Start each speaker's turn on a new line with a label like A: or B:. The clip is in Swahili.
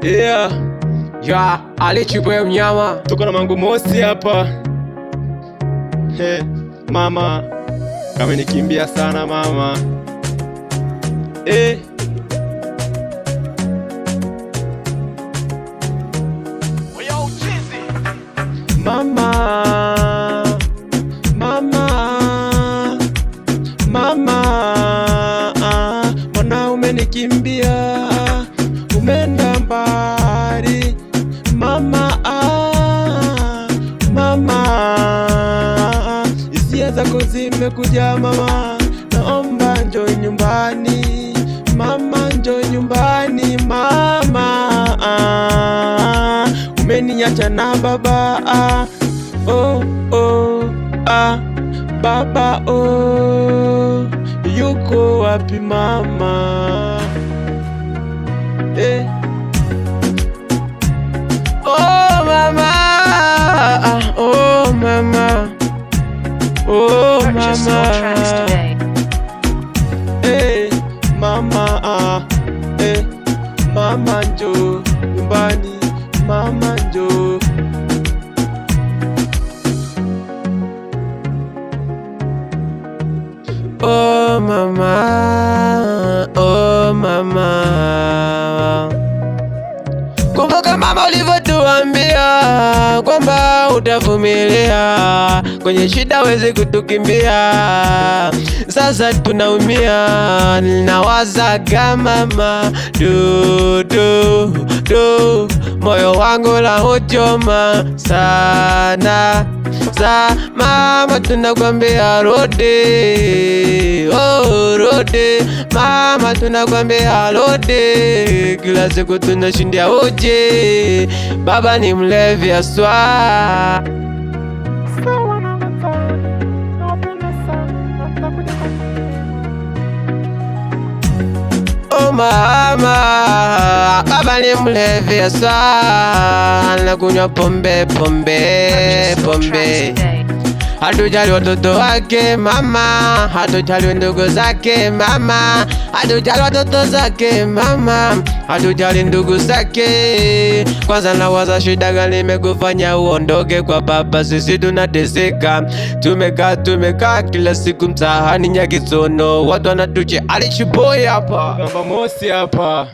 A: Yeah. Ya, alichibwe mnyama. Tuko na Mangu Mosi hapa. He, mama. Kamenikimbia sana mama. Mama. Mwana umenikimbia. Umeenda mbali. Mama, hisia zako zimekuja mama, naomba njoo nyumbani mama, njoo nyumbani mama. Umeniacha na baba, baba yuko wapi mama? Mama njoo nyumbani, mama njoo. Mama. Kumbuka mama ulivyotuambia kwamba utavumilia, kwenye shida wezi kutukimbia. Sasa tunaumia, ninawazaga mama, moyo wangu la uchoma sana. Mama tunakwambia rudi, rudi mama, tunakwambia rudi. Kila siku tunashindia uje, baba ni mlevi aswa. Mama, baba ni mlevi aswa, anakunywa pombe. Hatujali watoto wake mama, hatujali ndugu zake mama, hatujali watoto zake mama, hatujali ndugu zake. Kwanza nawaza shida gani imekufanya uondoke kwa baba? Sisi tunateseka, tumekaa kila siku mtaani Nyakisono, watu wanatuche alichiboy hapa. Mangu Mosi hapa.